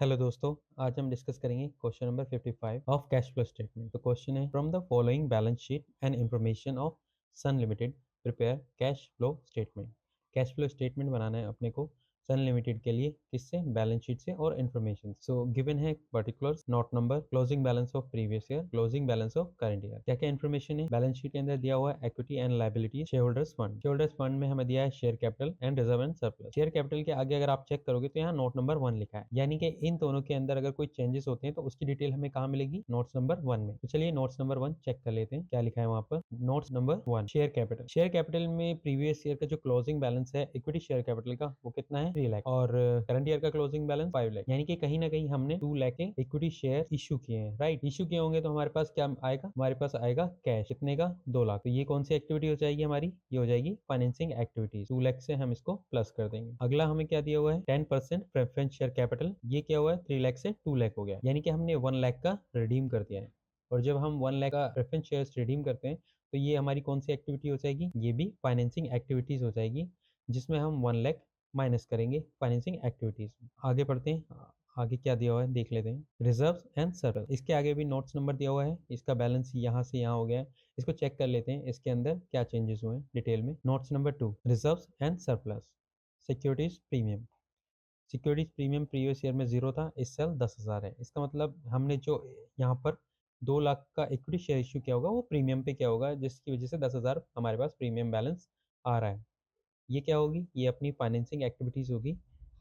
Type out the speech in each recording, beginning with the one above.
Hello दोस्तों, आज हम डिस्कस करेंगे question number 55 of cash flow statement. तो क्वेश्चन है from the following balance sheet and information of Sun Limited prepare cash flow statement. Cash flow statement बनाना है अपने को सन लिमिटेड के लिए, किससे? बैलेंस शीट से और इन्फॉर्मेशन। सो गिवन है particulars, note number, closing balance of previous year, closing balance of current year. क्या क्या इन्फॉर्मेशन है बैलेंस शीट के अंदर दिया हुआ है? Equity and liability, share holders fund. Share holders fund में हमें दिया है share capital and reserve and surplus. Share capital के आगे अगर आप चेक करोगे तो यहाँ नोट नंबर 1 लिखा है, यानी कि इन दोनों के अंदर अगर कोई चेंजेस होते हैं तो उसकी डिटेल हमें कहाँ मिलेगी? नोट्स नंबर 1 में। तो चलिए नोट्स नंबर 1 चेक कर लेते हैं क्या लिखा है वहाँ पर। Notes number 1, share capital. Share capital में प्रीवियस ईयर का जो क्लोजिंग बैलेंस है इक्विटी शेयर कैपिटल का, वो कितना है? 3 लाख, और करंट ईयर का क्लोजिंग बैलेंस 5 लाख, यानी कि कहीं ना कहीं हमने 2 लाख के इक्विटी शेयर इशू किए हैं। राइट, इशू किए होंगे तो हमारे पास क्या आएगा? हमारे पास आएगा कैश, कितने का? 2 लाख। तो ये कौन सी एक्टिविटी हो जाएगी हमारी? ये हो जाएगी फाइनेंसिंग एक्टिविटीज। 2 लाख से हम इसको प्लस कर देंगे। अगला हमें क्या दिया हुआ है? 10% प्रेफरेंस शेयर कैपिटल। ये क्या हुआ है? 3 लाख से 2 लाख हो गया, यानी कि हमने 1 लाख का रिडीम कर दिया है। और जब हम 1 लाख का प्रेफरेंस शेयर्स रिडीम करते हैं तो ये हमारी कौन सी एक्टिविटी हो जाएगी? ये भी फाइनेंसिंग एक्टिविटीज हो जाएगी, जिसमें हम 1 लाख माइनस करेंगे फाइनेंसिंग एक्टिविटीज। आगे बढ़ते हैं, आगे क्या दिया हुआ है देख लेते हैं। रिजर्व्स एंड सरप्लस, इसके आगे भी नोट्स नंबर दिया हुआ है, इसका बैलेंस यहाँ से यहाँ हो गया है। इसको चेक कर लेते हैं इसके अंदर क्या चेंजेस हुए हैं डिटेल में। Notes number 2, reserves and surplus. Securities premium. Securities premium previous year में 0 था, इस साल 10,000 है। इसका मतलब हमने जो यहाँ पर 2 लाख का इक्विटी शेयर इशू किया होगा वो प्रीमियम पे क्या होगा, जिसकी वजह से 10,000 हमारे पास प्रीमियम बैलेंस आ रहा है। ये क्या होगी? ये अपनी फाइनेंसिंग एक्टिविटीज होगी,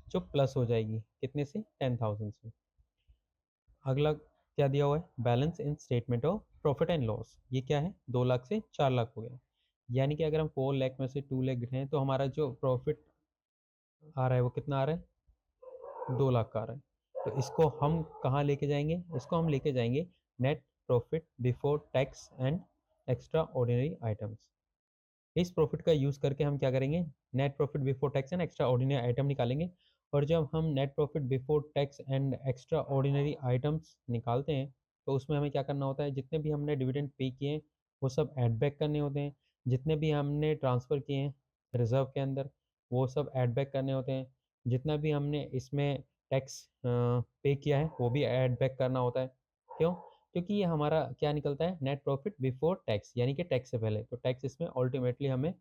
जो प्लस हो जाएगी कितने से? 10,000 से। अगला क्या दिया हुआ है? Balance in statement of profit and loss. ये क्या है? 2 लाख से 4 लाख हो गया, यानी कि अगर हम 4 लाख में से 2 लाख घटाएं तो हमारा जो प्रॉफिट आ रहा है वो कितना आ रहा है? 2 लाख का आ रहा है। तो इसको हम कहाँ लेके जाएंगे? इसको हम लेके जाएंगे net profit before tax and extra ordinary items. इस प्रॉफिट का यूज़ करके हम क्या करेंगे? Net profit before tax and extra ordinary item निकालेंगे। और जब हम net profit before tax and extra ordinary items निकालते हैं तो उसमें हमें क्या करना होता है? जितने भी हमने डिविडेंड पे किए हैं वो सब ऐड बैक करने होते हैं। जितने भी हमने ट्रांसफ़र किए हैं रिजर्व के अंदर वो सब ऐड बैक करने होते हैं। जितना भी हमने इसमें टैक्स पे किया है वो भी ऐड बैक करना होता है। क्यों? क्योंकि ये हमारा क्या निकलता है? नेट प्रॉफिट बिफोर टैक्स, यानी कि टैक्स से पहले। तो टैक्स इसमें अल्टीमेटली हमें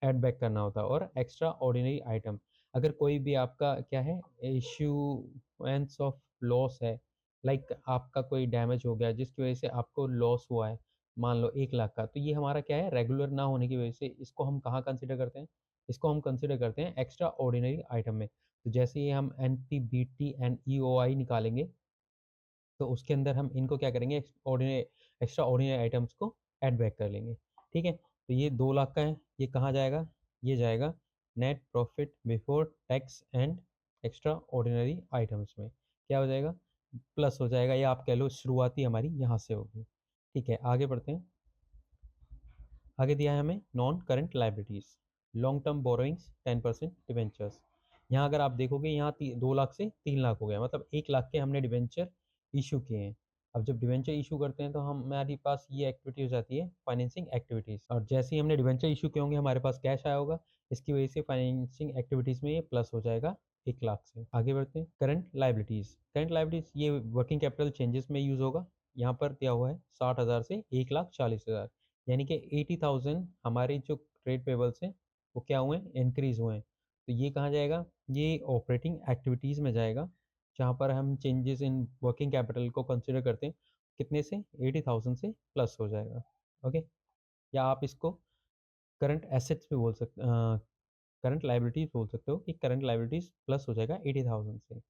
ऐड बैक करना होता है। और एक्स्ट्रा ऑर्डिनरी आइटम, अगर कोई भी आपका क्या है, इश्यूएंस ऑफ लॉस है, लाइक आपका कोई डैमेज हो गया जिसकी वजह से आपको लॉस हुआ है, मान लो 1 लाख का, तो ये हमारा क्या है? रेगुलर ना होने की वजह से इसको हम कहाँ कंसिडर करते हैं? इसको हम कंसिडर करते हैं एक्स्ट्रा ऑर्डिनरी आइटम में। तो जैसे ही हम एनपीबीटी एंड ईओआई निकालेंगे तो उसके अंदर हम इनको क्या करेंगे? एक्स्ट्रा ऑर्डिनरी आइटम्स को ऐड बैक कर लेंगे। ठीक है, तो ये 2 लाख का है, ये कहाँ जाएगा? ये जाएगा net profit before tax and extra ordinary items में। क्या हो जाएगा? प्लस हो जाएगा, या आप कह लो शुरुआती हमारी यहाँ से होगी। ठीक है, आगे बढ़ते हैं। आगे दिया है हमें non current liabilities, long term borrowings, 10% debentures. यहाँ अगर आप देखोगे यहाँ 2 लाख से 3 लाख हो गया, मतलब 1 लाख के हमने डिवेंचर इशू किए हैं। अब जब डिवेंचर इशू करते हैं तो हमारे पास ये एक्टिविटी हो जाती है फाइनेंसिंग एक्टिविटीज़, और जैसे ही हमने डिवेंचर इशू किए होंगे हमारे पास कैश आया होगा, इसकी वजह से फाइनेंसिंग एक्टिविटीज़ में ये प्लस हो जाएगा 1 लाख से। आगे बढ़ते हैं। करंट लाइबिलिटीज़, करंट लाइबिलिटीज़ ये वर्किंग कैपिटल चेंजेस में यूज़ होगा। यहाँ पर दिया हुआ है 60,000 से 1,40,000, यानी कि 80,000 हमारे जो ट्रेड पेबल्स हैं वो क्या हुए हैं? इंक्रीज़ हुए हैं। तो ये कहाँ जाएगा? ये ऑपरेटिंग एक्टिविटीज़ में जाएगा, जहाँ पर हम चेंजेस इन वर्किंग कैपिटल को कंसीडर करते हैं। कितने से? 80,000 से प्लस हो जाएगा। ओके, या आप इसको करंट एसेट्स भी बोल सकते, करंट लायबिलिटीज़ बोल सकते हो कि करंट लायबिलिटीज़ प्लस हो जाएगा 80,000 से।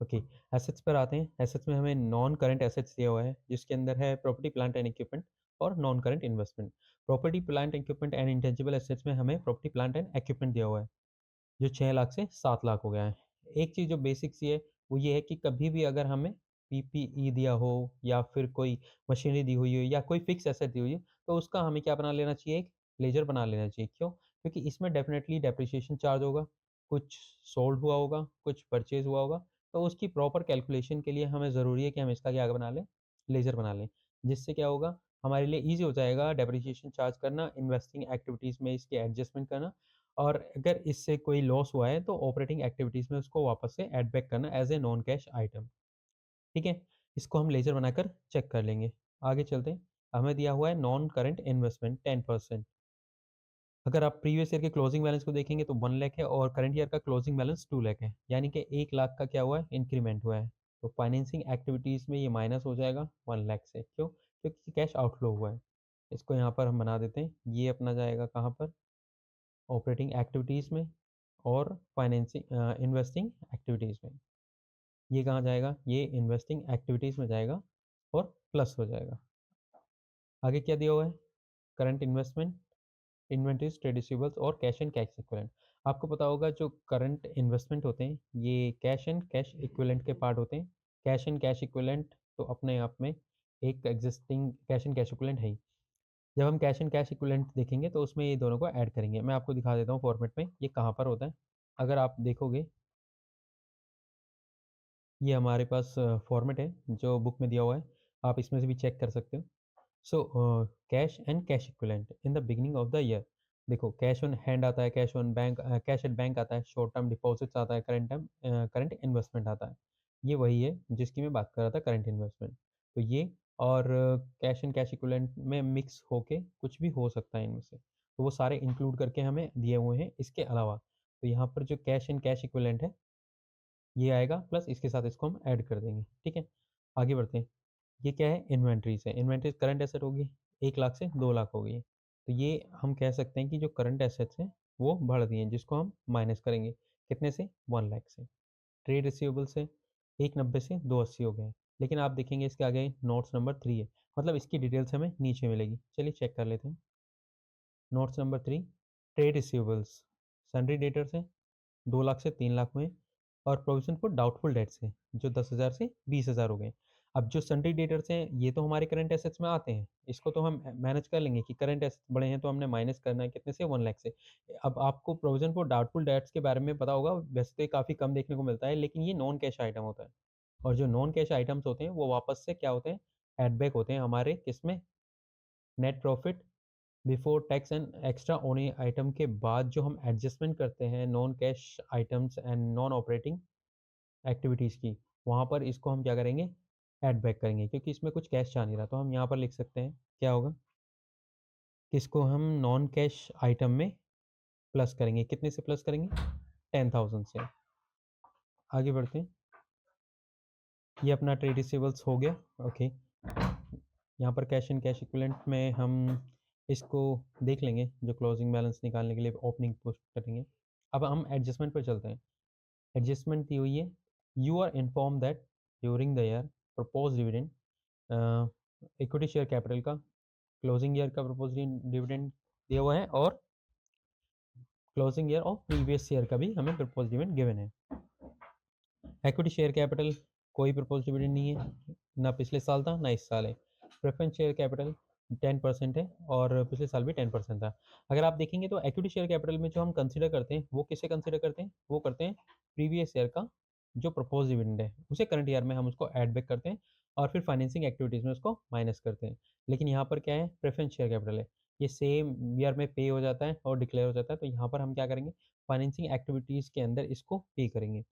ओके, एसेट्स पर आते हैं। एसेट्स में हमें नॉन करंट एसेट्स दिया हुआ है, जिसके अंदर है प्रॉपर्टी प्लांट एंड इक्विपमेंट और non current investment. Property plant equipment and intangible assets में हमें प्रॉपर्टी प्लांट एंड इक्विपमेंट दिया हुआ है, जो 6 लाख से 7 लाख हो गया है। एक चीज़ जो बेसिक सी है वो ये है कि कभी भी अगर हमें पीपीई दिया हो या फिर कोई मशीनरी दी हुई हो या कोई फिक्स एसेट दी हुई हो, तो उसका हमें क्या बना लेना चाहिए? एक लेजर बना लेना चाहिए। क्यों? क्योंकि इसमें डेफिनेटली डेप्रिसिएशन चार्ज होगा, कुछ सोल्ड हुआ होगा, कुछ परचेज़ हुआ होगा, तो उसकी प्रॉपर कैलकुलेशन के लिए हमें ज़रूरी है कि हम इसका क्या बना लें? लेजर बना लें। जिससे क्या होगा? हमारे लिए ईज़ी हो जाएगा डेप्रिसिएशन चार्ज करना, इन्वेस्टिंग एक्टिविटीज़ में इसकी एडजस्टमेंट करना, और अगर इससे कोई लॉस हुआ है तो ऑपरेटिंग एक्टिविटीज़ में उसको वापस से ऐड बैक करना as a non cash item. ठीक है, इसको हम लेजर बनाकर चेक कर लेंगे। आगे चलते हैं। हमें दिया हुआ है नॉन करंट इन्वेस्टमेंट 10%। अगर आप प्रीवियस ईयर के क्लोजिंग बैलेंस को देखेंगे तो 1 लाख है और करंट ईयर का क्लोजिंग बैलेंस 2 लाख है, यानी कि 1 लाख का क्या हुआ है, इंक्रीमेंट हुआ है। तो फाइनेंसिंग एक्टिविटीज़ में ये माइनस हो जाएगा 1 लाख से। क्यों? क्योंकि कैश आउटफ्लो हुआ है। इसको यहाँ पर हम बना देते हैं। ये अपना जाएगा कहाँ पर, ऑपरेटिंग एक्टिविटीज़ में और फाइनेंसिंग इन्वेस्टिंग एक्टिविटीज़ में। ये कहाँ जाएगा, ये इन्वेस्टिंग एक्टिविटीज़ में जाएगा और प्लस हो जाएगा। आगे क्या दिया हुआ है, current investment, inventories, trade receivables और कैश एंड कैश इक्विवेलेंट। आपको पता होगा जो करंट इन्वेस्टमेंट होते हैं ये कैश एंड कैश इक्विवेलेंट के पार्ट होते हैं। कैश एंड कैश इक्विवेलेंट तो अपने आप में एक existing cash and cash equivalent है ही। जब हम कैश एंड कैश इक्विवेलेंट देखेंगे तो उसमें ये दोनों को ऐड करेंगे। मैं आपको दिखा देता हूँ फॉर्मेट में ये कहाँ पर होता है। अगर आप देखोगे, ये हमारे पास फॉर्मेट है जो बुक में दिया हुआ है, आप इसमें से भी चेक कर सकते हो। So cash and cash equivalent in the beginning of the year. देखो, कैश ऑन हैंड आता है, cash on bank, cash at bank आता है, शॉर्ट टर्म डिपॉजिट्स आता है, करंट इन्वेस्टमेंट आता है। ये वही है जिसकी मैं बात कर रहा था, करंट इन्वेस्टमेंट। तो ये और कैश एंड कैश इक्विवेलेंट में मिक्स होके कुछ भी हो सकता है इनमें से, तो वो सारे इंक्लूड करके हमें दिए हुए हैं। इसके अलावा तो यहाँ पर जो कैश एंड कैश इक्विवेलेंट है ये आएगा, प्लस इसके साथ इसको हम ऐड कर देंगे। ठीक है, आगे बढ़ते हैं। ये क्या है, इन्वेंट्रीज है। इन्वेंट्रीज करंट एसेट होगी, 1 लाख से 2 लाख हो गई है। तो ये हम कह सकते हैं कि जो करंट एसेट्स हैं वो बढ़ दिए हैं, जिसको हम माइनस करेंगे कितने से, 1 लाख से। ट्रेड रिसीवेबल से 190 से 280 हो गए। लेकिन आप देखेंगे इसके आगे नोट्स नंबर 3 है, मतलब इसकी डिटेल्स हमें नीचे मिलेगी। चलिए चेक कर लेते हैं। Notes number 3, trade receivables, sundry debtors हैं 2 लाख से 3 लाख हुए, और प्रोविजन फॉर डाउटफुल डेट्स हैं जो 10,000 से 20,000 हो गए। अब जो सन्ड्री डेटर्स हैं ये तो हमारे करंट एसेट्स में आते हैं, इसको तो हम मैनेज कर लेंगे कि करंट एसेट्स बड़े हैं तो हमने माइनस करना है कितने से, 1 लाख से। अब आपको प्रोविजन फॉर डाउटफुल डेट्स के बारे में पता होगा, वैसे तो ये काफ़ी कम देखने को मिलता है, लेकिन ये नॉन कैश आइटम होता है। और जो नॉन कैश आइटम्स होते हैं वो वापस से क्या होते हैं, एड बैक होते हैं हमारे किसमें, net profit before tax and extraordinary item के बाद जो हम एडजस्टमेंट करते हैं non cash items and non operating activities की, वहाँ पर इसको हम क्या करेंगे, ऐड बैक करेंगे, क्योंकि इसमें कुछ कैश जा नहीं रहा। तो हम यहाँ पर लिख सकते हैं क्या होगा, कि इसको हम नॉन कैश आइटम में प्लस करेंगे। कितने से प्लस करेंगे, 10,000 से। आगे बढ़ते हैं। ये अपना ट्रेड रिसीवेबल्स हो गया। ओके, यहाँ पर कैश एंड कैश इक्विवेलेंट में हम इसको देख लेंगे, जो क्लोजिंग बैलेंस निकालने के लिए ओपनिंग पोस्ट करेंगे। अब हम एडजस्टमेंट पर चलते हैं। एडजस्टमेंट दी हुई है, you are inform that during the year propose dividend, equity share capital का क्लोजिंग ईयर का प्रपोज डिविडेंड दिया हुआ है, और closing year of previous year का भी हमें प्रपोज डिविडेंड गिवन है। इक्विटी शेयर कैपिटल कोई प्रपोज डिविडेंड नहीं है, ना पिछले साल था ना इस साल है। प्रेफरेंस शेयर कैपिटल 10% है और पिछले साल भी 10% था। अगर आप देखेंगे तो इक्विटी शेयर कैपिटल में जो हम कंसीडर करते हैं वो किसे कंसीडर करते हैं, वो करते हैं प्रीवियस ईयर का जो प्रपोज डिविडेंड है उसे करंट ईयर में हम उसको ऐड बैक करते हैं, और फिर फाइनेंसिंग एक्टिविटीज़ में उसको माइनस करते हैं। लेकिन यहाँ पर क्या है, प्रेफरेंस शेयर कैपिटल है, ये सेम ईयर में पे हो जाता है और डिक्लेयर हो जाता है। तो यहाँ पर हम क्या करेंगे, फाइनेंसिंग एक्टिविटीज़ के अंदर इसको पे करेंगे।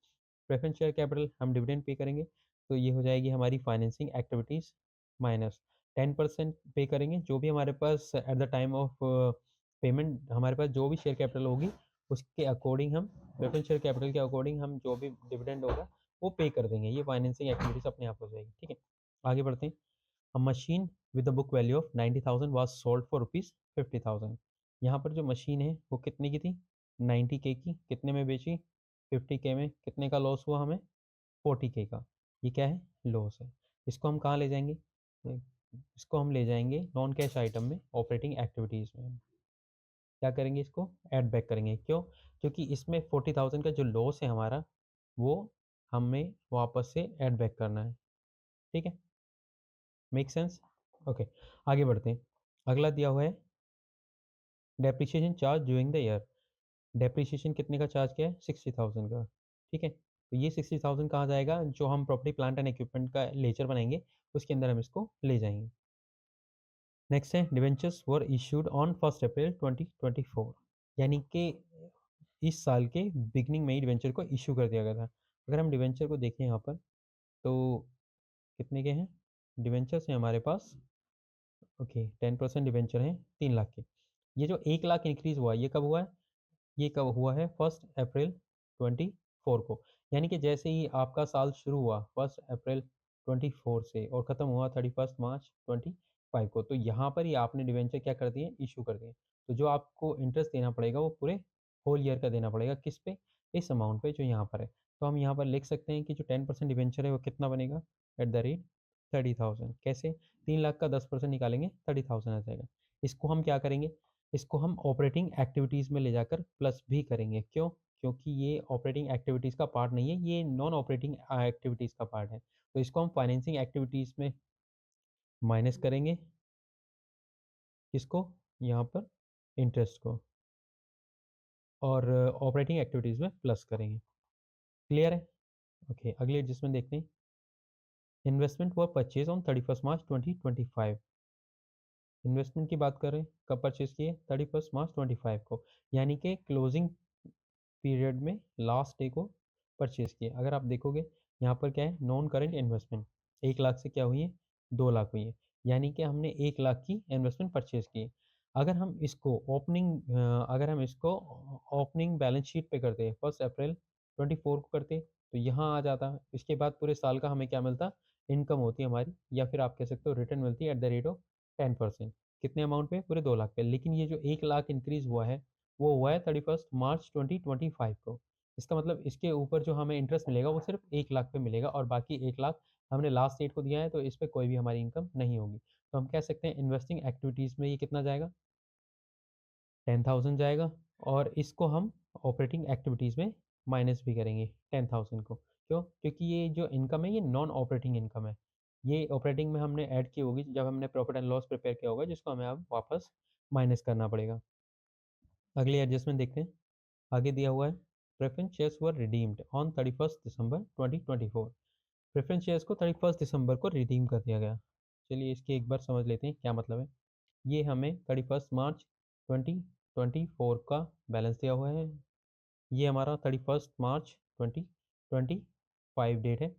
प्रेफरेंस शेयर कैपिटल हम डिविडेंड पे करेंगे, तो ये हो जाएगी हमारी फाइनेंसिंग एक्टिविटीज़ माइनस 10% पे करेंगे, जो भी हमारे पास at the time of payment हमारे पास जो भी शेयर कैपिटल होगी उसके अकॉर्डिंग हम, प्रेफरेंस शेयर कैपिटल के अकॉर्डिंग हम जो भी डिविडेंड होगा वो पे कर देंगे। ये फाइनेंसिंग एक्टिविटीज़ अपने आप हो जाएगी। ठीक है, आगे बढ़ते हैं। अ machine with the book value of 90,000 was sold for rupees 50,000। यहाँ पर जो मशीन है वो कितने की थी, 90K की। कितने में बेची, 50K में। कितने का लॉस हुआ हमें, 40K का। ये क्या है, लॉस है। इसको हम कहाँ ले जाएंगे, इसको हम ले जाएंगे नॉन कैश आइटम में, ऑपरेटिंग एक्टिविटीज़ में। क्या करेंगे, इसको ऐड बैक करेंगे। क्यों, क्योंकि इसमें 40,000 का जो लॉस है हमारा वो हमें वापस से ऐड बैक करना है। ठीक है, मेक सेंस। ओके, आगे बढ़ते हैं। अगला दिया हुआ है depreciation charge during the year. Depreciation कितने का चार्ज किया है, 60,000 का। ठीक है, तो ये 60,000 कहाँ जाएगा, जो हम प्रॉपर्टी प्लांट एंड इक्विपमेंट का लेजर बनाएंगे उसके अंदर हम इसको ले जाएंगे। नेक्स्ट है डिवेंचर्स वर इशूड ऑन 1 अप्रैल 2024, यानी कि इस साल के बिगिनिंग में ही डिवेंचर को इशू कर दिया गया था। अगर हम डिवेंचर को देखें यहाँ पर, तो कितने के हैं डिवेंचर्स हैं हमारे पास? ओके, 10% डिवेंचर हैं 3 लाख के। ये जो 1 लाख इंक्रीज़ हुआ ये कब हुआ है? ये कब हुआ है? 1 अप्रैल 24 को। यानी कि जैसे ही आपका साल शुरू हुआ 1 अप्रैल 24 से और ख़त्म हुआ 31 मार्च 25 को, तो यहाँ पर ही आपने डिवेंचर क्या कर दिए? इश्यू कर दिए। तो जो आपको इंटरेस्ट देना पड़ेगा वो पूरे होल ईयर का देना पड़ेगा, किस पे? इस अमाउंट पे जो यहाँ पर है। तो हम यहाँ पर लिख सकते हैं कि जो 10% डिवेंचर है वो कितना बनेगा? At the rate 30,000। कैसे? 3 लाख का 10% निकालेंगे 30,000 आ जाएगा। इसको हम क्या करेंगे? इसको हम ऑपरेटिंग एक्टिविटीज़ में ले जाकर प्लस भी करेंगे। क्यों? क्योंकि ये ऑपरेटिंग एक्टिविटीज़ का पार्ट नहीं है, ये नॉन ऑपरेटिंग एक्टिविटीज़ का पार्ट है। तो इसको हम फाइनेंसिंग एक्टिविटीज़ में माइनस करेंगे, किसको? यहाँ पर इंटरेस्ट को, और ऑपरेटिंग एक्टिविटीज़ में प्लस करेंगे। क्लियर है? ओके, अगली एडजस्टमेंट देखते हैं। Investment were purchase on 31 March 2025। Investment की बात करें, कब परचेज़ किए? 31 मार्च 25 को, यानी कि क्लोजिंग पीरियड में लास्ट डे को परचेज़ किए। अगर आप देखोगे यहाँ पर क्या है? नॉन करेंट इन्वेस्टमेंट 1 लाख से क्या हुई है? 2 लाख हुई है। यानी कि हमने 1 लाख की इन्वेस्टमेंट परचेज़ की है। अगर हम इसको ओपनिंग बैलेंस शीट पे करते हैं 1 अप्रैल 24 को करते, तो यहाँ आ जाता। इसके बाद पूरे साल का हमें क्या मिलता? इनकम होती है हमारी, या फिर आप कह सकते हो रिटर्न मिलती है एट द रेट ऑफ 10%। कितने अमाउंट पे? पूरे 2 लाख पे। लेकिन ये जो 1 लाख इंक्रीज़ हुआ है वो हुआ है 31 मार्च 2025 को। इसका मतलब इसके ऊपर जो हमें इंटरेस्ट मिलेगा वो सिर्फ 1 लाख पे मिलेगा, और बाकी 1 लाख हमने लास्ट डेट को दिया है, तो इस पे कोई भी हमारी इनकम नहीं होगी। तो हम कह सकते हैं इन्वेस्टिंग एक्टिविटीज़ में ये कितना जाएगा? 10,000 जाएगा, और इसको हम ऑपरेटिंग एक्टिविटीज़ में माइनस भी करेंगे 10,000 को। क्यों? क्योंकि ये जो इनकम है ये नॉन ऑपरेटिंग इनकम है। ये ऑपरेटिंग में हमने ऐड की होगी जब हमने प्रॉफिट एंड लॉस प्रिपेयर किया होगा, जिसको हमें अब वापस माइनस करना पड़ेगा। अगली एडजस्टमेंट देखते हैं। आगे दिया हुआ है, preference shares were redeemed on 31 December 2024। Preference shares को 31 दिसंबर को रिडीम कर दिया गया। चलिए इसकी एक बार समझ लेते हैं क्या मतलब है। ये हमें 31 मार्च 2024 का बैलेंस दिया हुआ है। ये हमारा 31 मार्च 2025 डेट है।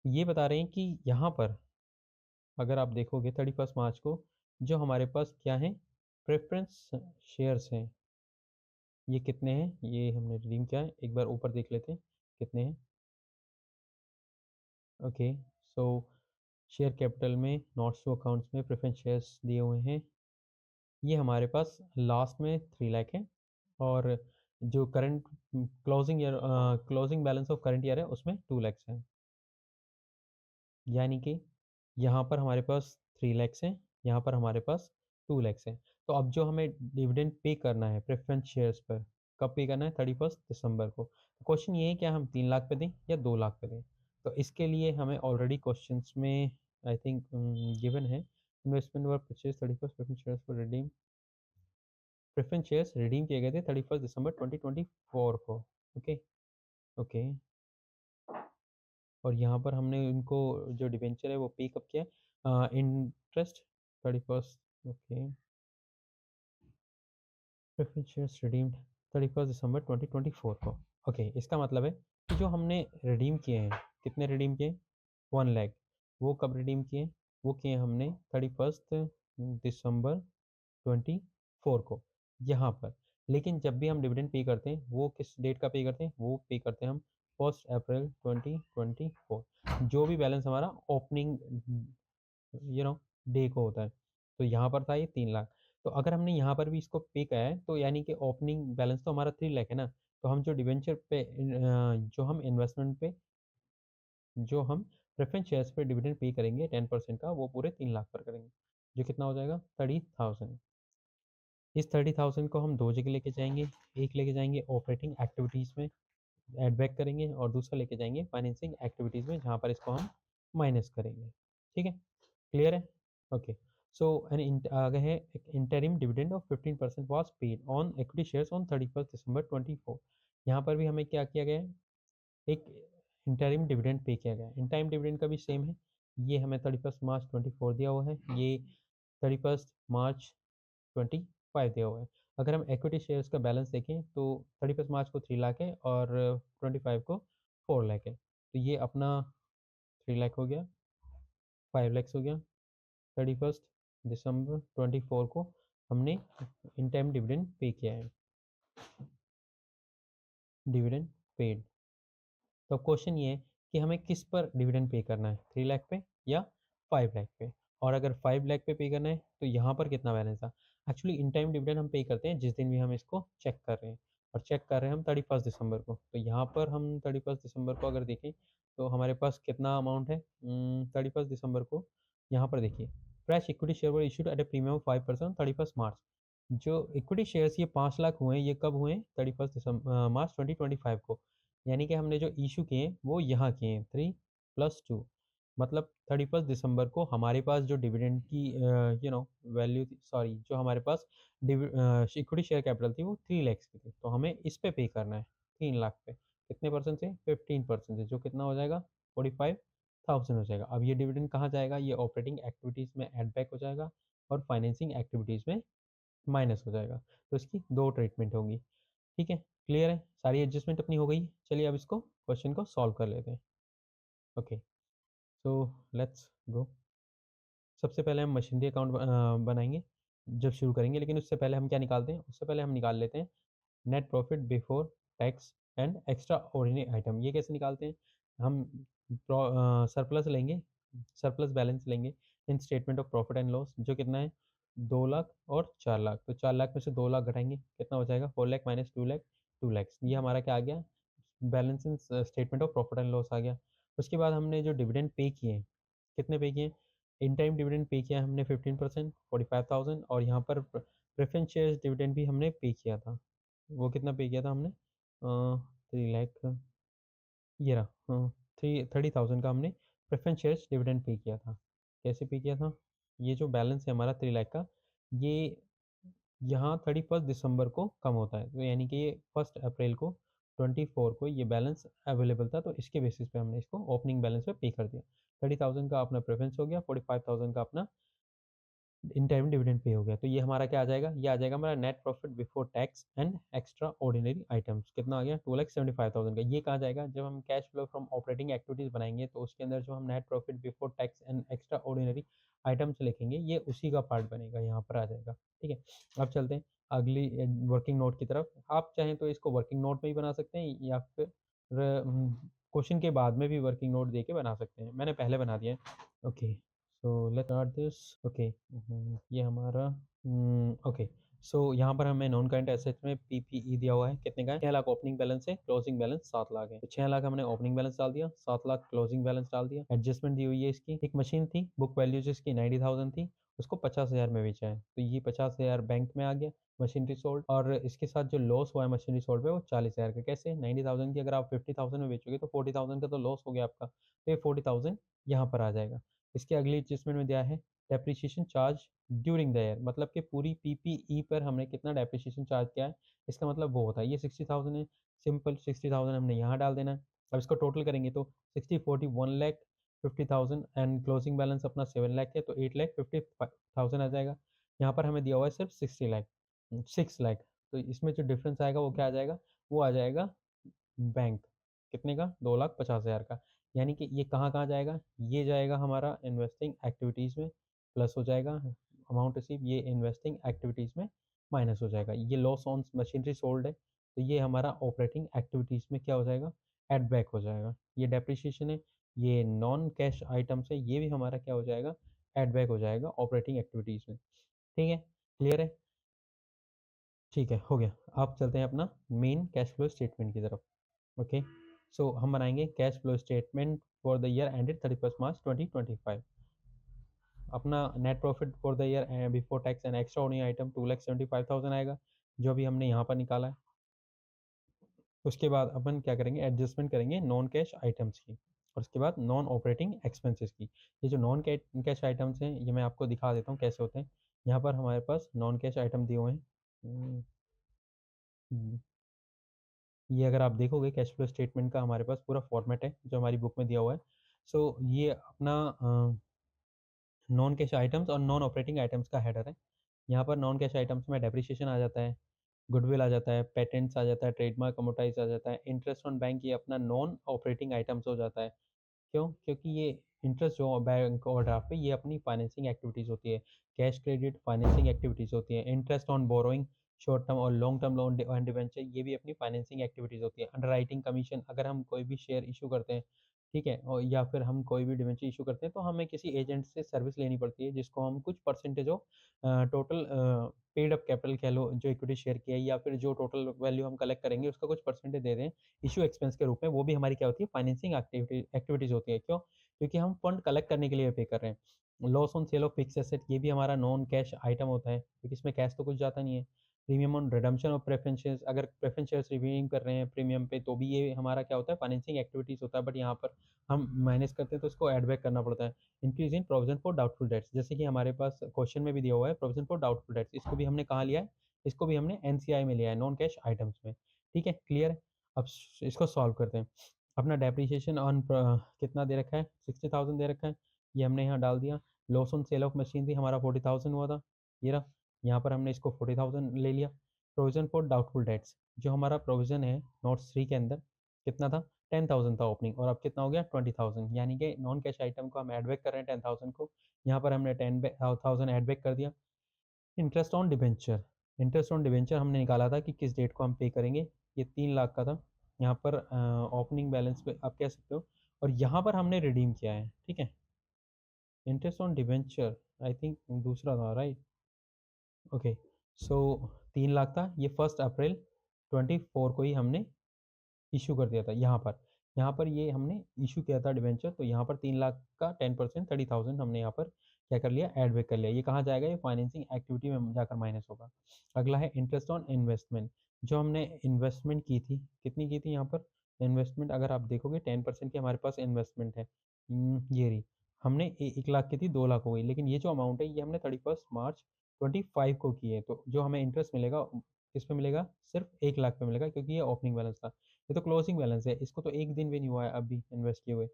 ये बता रहे हैं कि यहाँ पर अगर आप देखोगे 31 मार्च को जो हमारे पास क्या है? प्रेफरेंस शेयर्स हैं। ये कितने हैं? ये हमने रिडीम किया है, एक बार ऊपर देख लेते हैं कितने हैं। ओके, सो शेयर कैपिटल में नोट्स टू अकाउंट्स में प्रेफरेंस शेयर्स दिए हुए हैं। ये हमारे पास लास्ट में 3 लाख है, और जो current closing balance of current year है उसमें 2 लैक्स है। यानी कि यहाँ पर हमारे पास 3 लैक्स हैं, यहाँ पर हमारे पास 2 लैक्स हैं। तो अब जो हमें डिविडेंड पे करना है प्रेफरेंस शेयर्स पर, कब पे करना है? 31 दिसंबर को। क्वेश्चन ये है क्या हम 3 लाख पे दें या 2 लाख पे दें? तो इसके लिए हमें ऑलरेडी क्वेश्चंस में आई थिंक गिवन है, investment were purchase 31 preference shares for redeem. Preference shares redeem किए गए थे 31 दिसंबर 2024 को। ओके, ओके, और यहाँ पर हमने इनको जो डिबेंचर है वो पे कब किया? Interest 31, okay, preference shares redeemed 31 दिसंबर 2024 को। ओके, इसका मतलब है कि जो हमने रिडीम किए हैं, कितने रिडीम किए? 1 लाख। वो कब रिडीम किए? वो किए हमने 31 दिसंबर 24 को यहाँ पर। लेकिन जब भी हम डिविडेंड पे करते हैं वो किस डेट का पे करते हैं? वो पे करते हैं हम 1 अप्रैल 2024, जो भी बैलेंस हमारा ओपनिंग डे को होता है। तो यहाँ पर था ये 3 लाख। तो अगर हमने यहाँ पर भी इसको पे किया है तो यानी कि ओपनिंग बैलेंस तो हमारा 3 लाख है ना। तो हम जो डिवेंचर पे जो हम इन्वेस्टमेंट पे जो हम प्रेफरेंस शेयर्स पे डिविडेंड पे करेंगे 10% का, वो पूरे 3 लाख पर करेंगे, जो कितना हो जाएगा? 30,000। इस 30,000 को हम 2 जगह लेके जाएँगे। एक लेके जाएँगे ऑपरेटिंग एक्टिविटीज़ में, ऐड बैक करेंगे, और दूसरा लेके जाएँगे फाइनेंसिंग एक्टिविटीज़ में, जहाँ पर इसको हम माइनस करेंगे। ठीक है? क्लियर है? ओके। सो आगे है, एक interim dividend of 15% was paid on equity shares on 31 दिसंबर 24। यहाँ पर भी हमें क्या किया गया है? एक इंटरिम डिविडेंड पे किया गया है। इंटरिम डिविडेंड का भी सेम है। ये हमें 31 मार्च 24 दिया हुआ है। ये 31 मार्च 25 दिया हुआ है। अगर हम इक्विटी शेयर्स का बैलेंस देखें तो 31 मार्च को 3 लाख है और 25 को 4 लाख है। तो ये अपना 3 लाख हो गया, 5 लैक्स हो गया। 31 दिसंबर 24 को हमने इन टाइम डिविडेंड पे किया है, डिविडेंड पेड। तो क्वेश्चन ये है कि हमें किस पर डिविडेंड पे करना है, 3 लाख पे या 5 लाख पे। और अगर 5 लाख पे करना है तो यहाँ पर कितना बैलेंस था। एक्चुअली इन टाइम डिविडेंड हम पे करते हैं जिस दिन भी हम इसको चेक कर रहे हैं, और चेक कर रहे हैं हम 31 दिसंबर को। तो यहाँ पर हम 31 दिसंबर को अगर देखें तो हमारे पास कितना अमाउंट है 31 दिसंबर को। यहाँ पर देखिए, fresh equity share were issued at A premium of 5% 31 मार्च। जो इक्विटी शेयर्स ये 5 लाख हुए हैं, ये कब हुए हैं, 31 दिसंबर मार्च 2025 को। यानी कि हमने जो इशू किए हैं वो यहाँ किए हैं 3+2, मतलब 31 दिसंबर को हमारे पास जो डिविडेंड की वैल्यू थी, सॉरी, जो हमारे पास इक्विटी शेयर कैपिटल थी वो 3 लैक्स की थी। तो हमें इस पे पे करना है 3 लाख पे। कितने परसेंट से, 15% से, जो कितना हो जाएगा 45,000 हो जाएगा। अब ये डिविडेंड कहाँ जाएगा, ये ऑपरेटिंग एक्टिविटीज़ में एड बैक हो जाएगा और फाइनेंसिंग एक्टिविटीज़ में माइनस हो जाएगा। तो इसकी दो ट्रीटमेंट होंगी। ठीक है, क्लियर है, सारी एडजस्टमेंट अपनी हो गई। चलिए अब इसको क्वेश्चन को सॉल्व कर लेते हैं। Okay, so let's go. सबसे पहले हम मशीनरी अकाउंट बनाएंगे जब शुरू करेंगे, लेकिन उससे पहले हम क्या निकालते हैं, उससे पहले हम निकाल लेते हैं net profit before tax and extra ordinary item. ये कैसे निकालते हैं, हम सरप्लस लेंगे, सरप्लस बैलेंस लेंगे in statement of profit and loss, जो कितना है 2 लाख और 4 लाख। तो 4 लाख में से 2 लाख घटाएंगे, कितना हो जाएगा 4 लाख माइनस 2 लाख, 2 लैक्स। ये हमारा क्या आ गया, balance in statement of profit and loss आ गया। उसके बाद हमने जो डिविडेंड पे किए हैं, कितने पे किए, इन टाइम डिविडेंड पे किया हमने 15% 45,000, और यहाँ पर प्रेफरेंस शेयर्स डिविडेंड भी हमने पे किया था। वो कितना पे किया था हमने, 3 लाख, ये रहा, 30,000 का हमने प्रेफरेंस शेयर्स डिविडेंड पे किया था। कैसे पे किया था, ये जो बैलेंस है हमारा 3 लाख का, ये यहाँ 31 दिसंबर को कम होता है। तो यानी कि ये 1 अप्रैल को 24 को ये बैलेंस अवेलेबल था, तो इसके बेसिस पे हमने इसको ओपनिंग बैलेंस पे पे कर दिया। 30,000 का अपना प्रेफरेंस हो गया, 45,000 का अपना इन टाइम डिविडेंड पे हो गया। तो ये हमारा क्या आ जाएगा, ये आ जाएगा हमारा net profit before tax and extra ordinary items. कितना आ गया 2,75,000 का। ये कहाँ जाएगा, जब हम cash flow from operating activities बनाएंगे तो उसके अंदर जो हम net profit before tax and extra ordinary items लिखेंगे, ये उसी का पार्ट बनेगा, यहाँ पर आ जाएगा। ठीक है, अब चलते हैं अगली वर्किंग नोट की तरफ। आप चाहें तो इसको वर्किंग नोट में ही बना सकते हैं, या फिर क्वेश्चन के बाद में भी वर्किंग नोट दे के बना सकते हैं। मैंने पहले बना दिया है। Okay, so let's start this. Okay, ये हमारा ओके। सो यहाँ पर हमें नॉन करंट एसेट्स में पीपीई दिया हुआ है, कितने का है, 6 लाख ओपनिंग बैलेंस है, क्लोजिंग बैलेंस 7 लाख है। तो 6 लाख हमने ओपनिंग बैलेंस डाल दिया, 7 लाख क्लोजिंग बैलेंस डाल दिया। एडजस्टमेंट दी हुई है इसकी, एक मशीन थी, बुक वैल्यू जिसकी 90,000 थी, उसको 50,000 में बेचा है, तो ये 50,000 बैंक में आ गया, मशीनरी सोल्ड। और इसके साथ जो लॉस हुआ है मशीनरी सोल्ड पे, वो 40,000 का। कैसे, 90,000 की अगर आप 50,000 में बेचोगे तो 40,000 का तो लॉस हो गया आपका, तो ये 40,000 यहाँ पर आ जाएगा। इसके अगली एडजस्टमेंट में दिया है depreciation charge during the year, मतलब कि पूरी पीपीई पर हमने कितना डेप्रिसिएशन चार्ज किया है, इसका मतलब वो होता है, ये 60,000 है, सिंपल 60,000 हमने यहाँ डाल देना है। अब इसको टोटल करेंगे तो 60 40 1,50,000 एंड क्लोजिंग बैलेंस अपना 7 लाख है, तो 8,50,000 आ जाएगा। यहाँ पर हमें दिया हुआ है सिर्फ 6 लाख। तो इसमें जो डिफरेंस आएगा वो क्या आ जाएगा, वो आ जाएगा बैंक, कितने का, 2,50,000 का। यानी कि ये कहाँ कहाँ जाएगा, ये जाएगा हमारा इन्वेस्टिंग एक्टिविटीज़ में, प्लस हो जाएगा अमाउंट रिसीव, ये इन्वेस्टिंग एक्टिविटीज़ में माइनस हो जाएगा। ये लॉस ऑन मशीनरी सोल्ड है, तो ये हमारा ऑपरेटिंग एक्टिविटीज़ में क्या हो जाएगा, एड बैक हो जाएगा। ये डेप्रिसिएशन है, ये नॉन कैश आइटम्स है, ये भी हमारा क्या हो जाएगा, एड बैक हो जाएगा ऑपरेटिंग एक्टिविटीज़ में। ठीक है, क्लियर है, ठीक है, हो गया। आप चलते हैं अपना मेन कैश फ्लो स्टेटमेंट की तरफ। ओके, सो हम बनाएंगे cash flow statement for the year ended 31 मार्च 2025। अपना net profit for the year before tax and extra ordinary item 2,75,000 आएगा, जो अभी हमने यहाँ पर निकाला है। उसके बाद अपन क्या करेंगे, एडजस्टमेंट करेंगे नॉन कैश आइटम्स की, और उसके बाद नॉन ऑपरेटिंग एक्सपेंसेस की। ये जो नॉन कैश आइटम्स हैं, ये मैं आपको दिखा देता हूँ कैसे होते हैं। यहाँ पर हमारे पास नॉन कैश आइटम दिए हुए हैं। हम्म, ये अगर आप देखोगे कैश फ्लो स्टेटमेंट का हमारे पास पूरा फॉर्मेट है जो हमारी बुक में दिया हुआ है। सो ये अपना नॉन कैश आइटम्स और नॉन ऑपरेटिंग आइटम्स का हेडर है। यहाँ पर नॉन कैश आइटम्स में डेप्रिसिएशन आ जाता है, गुडविल आ जाता है, पेटेंट्स आ जाता है, ट्रेडमार्क अमोर्टाइज आ जाता है, इंटरेस्ट ऑन बैंक ये अपना नॉन ऑपरेटिंग आइटम्स हो जाता है। क्यों? क्योंकि ये इंटरेस्ट जो बैंक ओवरड्राफ्ट पे ये अपनी फाइनेंसिंग एक्टिविटीज़ होती है। कैश क्रेडिट फाइनेंसिंग एक्टिविटीज़ होती है। Interest on borrowing short term और long term loan and debenture ये भी अपनी फाइनेंसिंग एक्टिविटीज़ होती है। अंडरराइटिंग कमीशन अगर हम कोई भी शेयर इश्यू करते हैं, ठीक है? और या फिर हम कोई भी डिबेंचर इश्यू करते हैं तो हमें किसी एजेंट से सर्विस लेनी पड़ती है जिसको हम कुछ percentage of total paid up capital कह लो जो इक्विटी शेयर की है या फिर जो टोटल वैल्यू हम कलेक्ट करेंगे उसका कुछ परसेंटेज दे दें इश्यू एक्सपेंस के रूप में, वो भी हमारी क्या होती है फाइनेंसिंग एक्टिविटीज़ होती है। क्यों? क्योंकि हम फंड कलेक्ट करने के लिए पे कर रहे हैं। Loss on sale of fix asset ये भी हमारा नॉन कैश आइटम होता है क्योंकि इसमें कैश तो कुछ जाता नहीं है। Premium on redemption of preference shares अगर प्रेफरेंस शेयर्स रिडीम कर रहे हैं प्रीमियम पे तो भी ये हमारा क्या होता है फाइनेंसिंग एक्टिविटीज़ होता है, बट यहाँ पर हम माइनस करते हैं तो उसको एड बैक करना पड़ता है। Increase in provision for doubtful debts जैसे कि हमारे पास क्वेश्चन में भी दिया हुआ है प्रोविजन फॉर डाउटफुल डेट्स, इसको भी हमने कहाँ लिया है? इसको भी हमने एनसीआई में लिया है, नॉन कैश आइटम्स में। ठीक है, क्लियर है? अब इसको सॉल्व करते हैं। अपना डेप्रिसिएशन ऑन कितना दे रखा है? 60,000 दे रखा है, ये हमने यहाँ डाल दिया। Loss on sale of machinery हमारा 40,000 हुआ था, ये रहा। यहाँ पर हमने इसको 40,000 ले लिया। प्रोविजन फॉर डाउटफुल डेट्स जो हमारा प्रोविजन है नोट्स 3 के अंदर कितना था? 10,000 था ओपनिंग और अब कितना हो गया? 20,000, यानी कि नॉन कैश आइटम को हम एड बैक कर रहे हैं 10,000 को। यहाँ पर हमने 10,000 एड बैक कर दिया। Interest on debenture, interest on debenture हमने निकाला था कि किस डेट को हम पे करेंगे, ये 3 लाख का था। यहाँ पर ओपनिंग बैलेंस पे आप कह सकते हो और यहाँ पर हमने रिडीम किया है, ठीक है। Interest on debenture I think दूसरा था, राइट? ओके, सो 3 लाख था, ये 1 अप्रैल 24 को ही हमने इशू कर दिया था यहाँ पर ये हमने इशू किया था डिबेंचर, तो यहाँ पर 3 लाख का 10% 30,000 हमने यहाँ पर क्या कर लिया? ऐड बैक कर लिया। ये कहाँ जाएगा? ये फाइनेंसिंग एक्टिविटी में जाकर माइनस होगा। अगला है इंटरेस्ट ऑन इन्वेस्टमेंट, जो हमने इन्वेस्टमेंट की थी, कितनी की थी यहाँ पर? इन्वेस्टमेंट अगर आप देखोगे 10% की हमारे पास इन्वेस्टमेंट है। ये रही, हमने 1 लाख की थी, 2 लाख हो गई, लेकिन ये जो अमाउंट है ये हमने 31 मार्च 25 को की है, तो जो हमें इंटरेस्ट मिलेगा किस पे मिलेगा? सिर्फ 1 लाख पे मिलेगा क्योंकि ये ओपनिंग बैलेंस था। ये तो क्लोजिंग बैलेंस है, इसको तो एक दिन भी नहीं हुआ है अभी इन्वेस्ट किए हुए।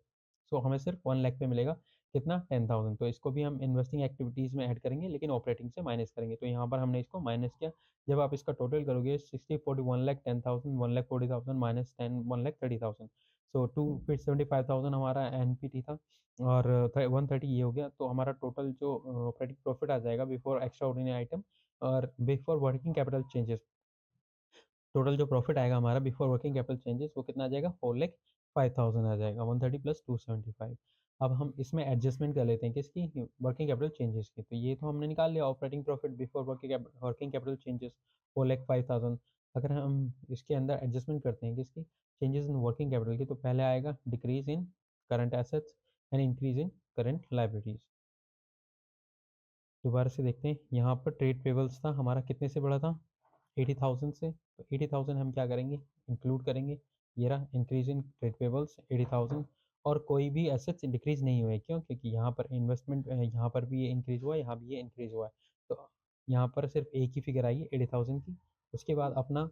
सो हमें सिर्फ 1 लाख पे मिलेगा कितना? 10,000, तो इसको भी हम इन्वेस्टिंग एक्टिविटीज़ में ऐड करेंगे लेकिन ऑपरेटिंग से माइनस करेंगे, तो यहाँ पर हमने इसको माइनस किया। जब आप इसका टोटल करोगे 60 40 1 लाख 10,000 1 लाख 40,000 माइनस 10 1 लाख 30,000, सो टू फिर 75,000 हमारा एनपीटी था और 130 ये हो गया, तो हमारा टोटल जो ऑपरेटिंग प्रॉफिट आ जाएगा बिफोर एक्स्ट्रा ऑर्डिनरी आइटम और before working capital changes, total जो प्रॉफिट आएगा हमारा बिफोर वर्किंग कैपिटल चेंजेस वो कितना आ जाएगा? 4,05,000 आ जाएगा, 130 प्लस 275। अब हम इसमें एडजस्टमेंट कर लेते हैं किसकी? वर्किंग कैपिटल चेंजेस की, तो ये तो हमने निकाल लिया operating profit before working capital changes 4,05,000। अगर हम इसके अंदर एडजस्टमेंट करते हैं किसकी? चेंजेस इन वर्किंग कैपिटल की, तो पहले आएगा decrease in current assets and increase in current liabilities. दोबारा से देखते हैं, यहाँ पर ट्रेड पेबल्स था हमारा कितने से बढ़ा था? 80,000 से, तो 80,000 हम क्या करेंगे? इंक्लूड करेंगे। ये रहा इंक्रीज इन ट्रेड पेबल्स 80,000 और कोई भी एसेट्स डिक्रीज नहीं हुए, क्यों? क्योंकि यहाँ पर इन्वेस्टमेंट यहाँ पर भी ये इंक्रीज हुआ है, यहाँ भी ये इंक्रीज हुआ है, तो यहाँ पर सिर्फ एक ही फिगर आई है 80,000 की। उसके बाद अपना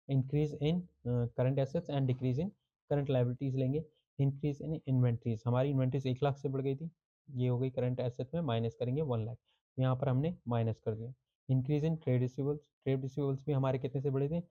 increase in current assets and decrease in current liabilities लेंगे। इंक्रीज इन इन्वेंट्रीज, हमारी इन्वेंट्रीज 1 लाख से बढ़ गई थी, ये हो गई करंट एसेट में, माइनस करेंगे 1 लाख, यहाँ पर हमने माइनस कर दिया। Increase in trade receivables, trade receivables भी हमारे कितने से बढ़े थे?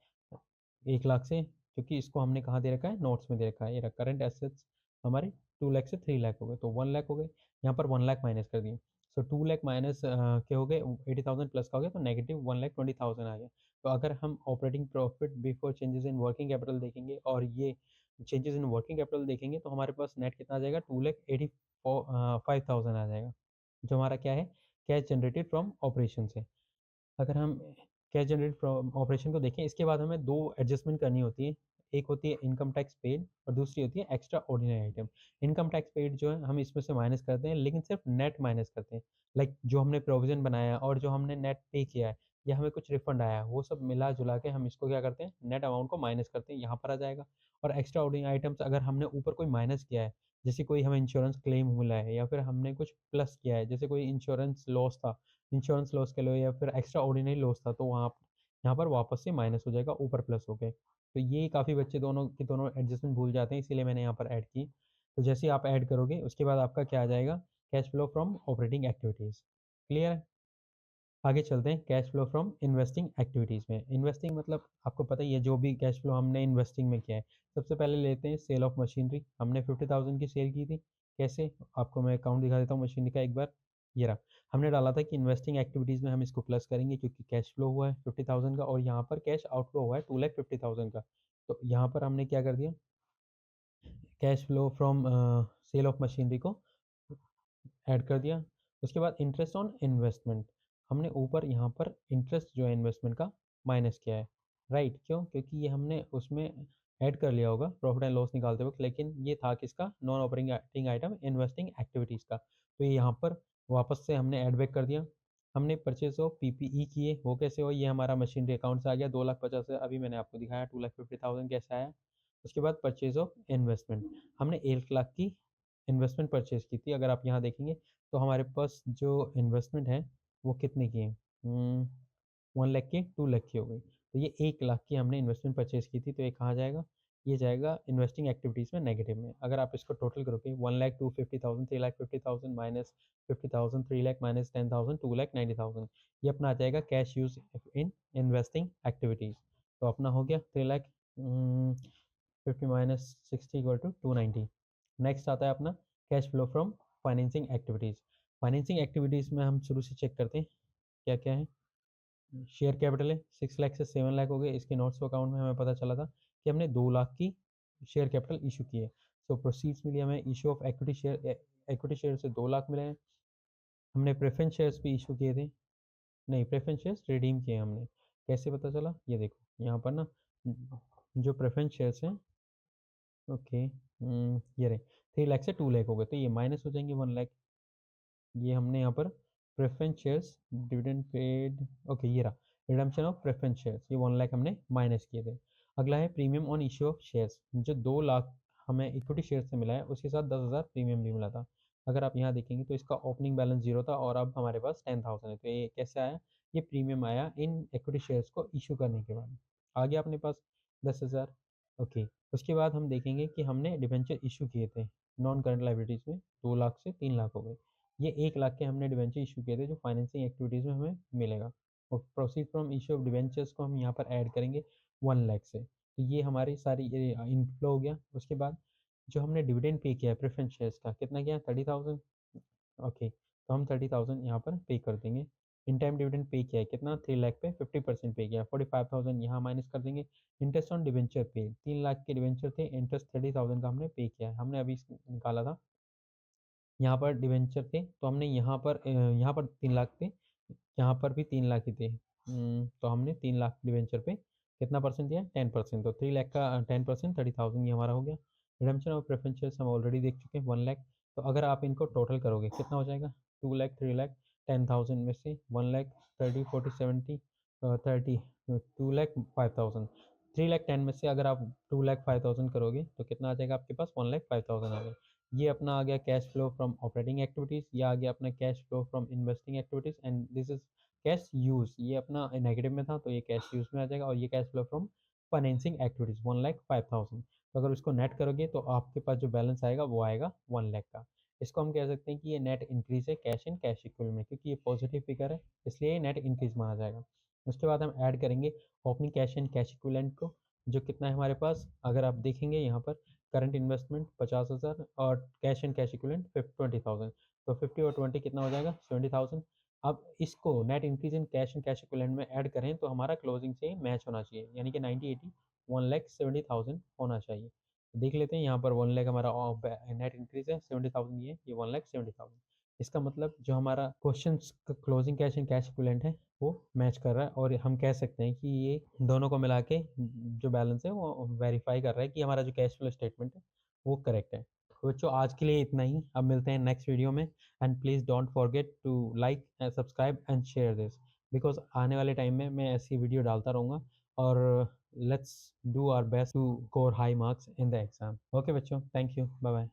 1 लाख से, क्योंकि इसको हमने कहाँ दे रखा है? नोट्स में दे रखा है। ये करंट एसेट्स हमारे 2 लाख से 3 लाख हो गए, तो 1 लाख हो गए, यहाँ पर 1 लाख माइनस कर दिए। सो 2 लाख माइनस के हो गए 80,000 प्लस का हो गया, तो नेगेटिव 1,20,000 आ गया। तो अगर हम operating profit before changes in working capital देखेंगे और ये चेंजेस इन वर्किंग कैपिटल देखेंगे तो हमारे पास नेट कितना आ जाएगा? 2,85,000 आ जाएगा, जो हमारा क्या है? कैश जनरेटेड फ्रॉम ऑपरेशन से। अगर हम कैश जनरेट फ्रॉम ऑपरेशन को देखें, इसके बाद हमें 2 एडजस्टमेंट करनी होती है। एक होती है इनकम टैक्स पेड और दूसरी होती है extra ordinary item. Income tax paid जो है हम इसमें से माइनस करते हैं, लेकिन सिर्फ नेट माइनस करते हैं। लाइक जो हमने प्रोविज़न बनाया और जो हमने नेट पे किया है या हमें कुछ रिफंड आया है, वो सब मिला-जुला के हम इसको क्या करते हैं? नेट अमाउंट को माइनस करते हैं, यहाँ पर आ जाएगा। और एक्स्ट्रा ऑर्डिनरी आइटम्स अगर हमने ऊपर कोई माइनस किया है, जैसे कोई हमें इंश्योरेंस क्लेम मिला है या फिर हमने कुछ प्लस किया है, जैसे कोई इंश्योरेंस लॉस था, इंश्योरेंस लॉस के लो या फिर एक्स्ट्रा ऑर्डिनरी लॉस था, तो वहाँ यहाँ पर वापस से माइनस हो जाएगा, ऊपर प्लस हो गए। तो ये काफ़ी बच्चे दोनों के दोनों एडजस्टमेंट भूल जाते हैं, इसीलिए मैंने यहाँ पर ऐड की। तो जैसे ही आप ऐड करोगे उसके बाद आपका क्या आ जाएगा? Cash flow from operating activities. Clear है? आगे चलते हैं cash flow from investing activities में। इन्वेस्टिंग मतलब आपको पता ही है, जो भी कैश फ्लो हमने इन्वेस्टिंग में किया है। सबसे पहले लेते हैं सेल ऑफ मशीनरी। हमने 50,000 की सेल की थी। कैसे? आपको मैं अकाउंट दिखा देता हूँ मशीनरी का एक बार। ये रहा। हमने डाला था कि इन्वेस्टिंग एक्टिविटीज़ में हम इसको प्लस करेंगे क्योंकि कैश फ्लो हुआ है 50,000 का और यहाँ पर कैश आउटफ्लो हुआ है 2,50,000 का। तो यहाँ पर हमने क्या कर दिया, cash flow from sale of machinery को ऐड कर दिया। उसके बाद इंटरेस्ट ऑन इन्वेस्टमेंट, हमने ऊपर यहाँ पर इंटरेस्ट जो है इन्वेस्टमेंट का माइनस किया है। राइट, क्यों? क्योंकि ये हमने उसमें ऐड कर लिया होगा प्रॉफिट एंड लॉस निकालते वक्त, लेकिन ये था किसका? Non operating item investing activities का। तो ये यहाँ पर वापस से हमने ऐड बैक कर दिया। हमने परचेज ऑफ पीपीई किए, वो कैसे हो? ये हमारा मशीनरी अकाउंट से आ गया 2,50,000, अभी मैंने आपको दिखाया 2,50,000 कैसे आया। उसके बाद परचेज ऑफ इन्वेस्टमेंट, हमने 1,00,000 की इन्वेस्टमेंट परचेज़ की थी। अगर आप यहाँ देखेंगे तो हमारे पास जो इन्वेस्टमेंट है वो कितने की है? 1,00,000 की 2,00,000 की हो गई। तो ये 1,00,000 की हमने इन्वेस्टमेंट परचेज़ की थी, तो ये कहाँ जाएगा? ये जाएगा इन्वेस्टिंग एक्टिविटीज़ में नेगेटिव में। अगर आप इसको टोटल करोगे 1,00,000 250,000 3,50,000 माइनस 50,000 3,00,000 माइनस 10,000 2,90,000, ये अपना आ जाएगा cash use in investing activities. तो अपना हो गया 3,00,000 50 माइनस 60 इक्वल टू 290। नेक्स्ट आता है अपना cash flow from financing activities. Financing activities में हम शुरू से चेक करते हैं क्या क्या है। शेयर कैपिटल है 6,00,000 से 7,00,000 हो गए। इसके नोट्स अकाउंट में हमें पता चला था कि हमने 2,00,000 की शेयर कैपिटल इशू की है। सो प्रोसीड्स मिली हमें इशू ऑफ इक्विटी शेयर से 2,00,000 मिले हैं। हमने प्रेफरेंस शेयर्स भी इशू किए थे, नहीं प्रेफरेंस शेयर्स रिडीम किए हमने। कैसे पता चला? ये देखो यहाँ पर ना, जो प्रेफरेंस शेयर्स हैं, ओके, ये रहे 3,00,000 से 2,00,000 हो गए, तो ये माइनस हो जाएंगे 1,00,000। ये हमने यहाँ पर preference shares dividend paid, okay, ये रहा रिडम्पशन ऑफ प्रेफरेंस शेयर्स, ये 1,00,000 हमने माइनस किए थे। अगला है premium on issue of shares, जो 2,00,000 हमें इक्विटी शेयर से मिला है, उसके साथ 10,000 प्रीमियम भी मिला था। अगर आप यहाँ देखेंगे तो इसका ओपनिंग बैलेंस 0 था और अब हमारे पास 10,000 है। तो ये कैसे आया? ये प्रीमियम आया इन इक्विटी शेयर्स को इशू करने के बाद। आ गया अपने पास 10,000। ओके, उसके बाद हम देखेंगे कि हमने डिबेंचर इशू किए थे नॉन करंट लाइबिलिटीज़ में, 2,00,000 से 3,00,000 हो गए। ये 1,00,000 के हमने डिबेंचर इशू किए थे जो फाइनेंसिंग एक्टिविटीज़ में हमें मिलेगा। और proceed from issue of debentures को हम यहाँ पर ऐड करेंगे 1,00,000 से। तो ये हमारी सारी इनफ्लो हो गया। उसके बाद जो हमने डिविडेंड पे किया है प्रेफरेंस शेयर्स का, कितना किया? 30,000। ओके, तो हम 30,000 यहाँ पर पे कर देंगे। इन टाइम डिविडेंड पे किया है कितना? 3,00,000 पे 50% पे किया, 45,000 यहाँ माइनस कर देंगे। इंटरेस्ट ऑन डिवेंचर पे 3,00,000 के डिवेंचर थे, इंटरेस्ट 30,000 का हमने पे किया है। हमने अभी निकाला था, यहाँ पर डिवेंचर थे तो हमने यहाँ पर 3,00,000 थे, यहाँ पर भी 3,00,000 ही थे। तो हमने 3,00,000 डिवेंचर पे कितना परसेंट दिया? 10%। तो 3,00,000 का 10% 30,000 ये हमारा हो गया। रिडम्पशन ऑफ प्रेफरेंस शेयर्स हम ऑलरेडी देख चुके हैं 1,00,000। तो अगर आप इनको टोटल करोगे कितना हो जाएगा? 2,00,000 3,00,000 10,000 में से 1,00,000 30 40 70 30 2,00,000 5,000 3,00,000 10 में से अगर आप 2,00,000 5,000 करोगे तो कितना आ जाएगा आपके पास? 1,00,000 5,000 आ गया। ये अपना आ गया cash flow from operating activities, ये आ गया अपना cash flow from investing activities and this is cash use, ये अपना नेगेटिव में था तो ये कैश यूज़ में आ जाएगा। और ये cash flow from financing activities 1,05,000। तो अगर इसको नेट करोगे तो आपके पास जो बैलेंस आएगा वो आएगा 1,00,000 का। इसको हम कह सकते हैं कि ये नेट इंक्रीज़ है कैश इन कैश इक्विवलेंट में, क्योंकि ये पॉजिटिव फिगर है इसलिए ये नेट इंक्रीज़ माना जाएगा। उसके बाद हम ऐड करेंगे opening cash and cash equivalent को, जो कितना है हमारे पास? अगर आप देखेंगे यहाँ पर करंट इन्वेस्टमेंट 50,000 और कैश एंड कैश इक्विवेलेंट 20,000। तो 50 और 20 कितना हो जाएगा? 70,000। अब इसको net increase in cash and cash equivalent में ऐड करें तो हमारा क्लोजिंग से मैच होना चाहिए, यानी कि 90 80 1,70,000 होना चाहिए। तो देख लेते हैं यहाँ पर 1,00,000 हमारा नेट इंक्रीज है, 70,000 ये 1,70,000। इसका मतलब जो हमारा question closing cash and cash equivalent है वो मैच कर रहा है और हम कह सकते हैं कि ये दोनों को मिला के जो बैलेंस है वो वेरीफाई कर रहा है कि हमारा जो कैश फ्लो स्टेटमेंट है वो करेक्ट है। तो बच्चों आज के लिए इतना ही, अब मिलते हैं नेक्स्ट वीडियो में। And please don't forget to like and subscribe and share this, because आने वाले टाइम में मैं ऐसी वीडियो डालता रहूँगा। और let's do our best to score high marks in the exam. Okay बच्चों, थैंक यू, बाय बाय।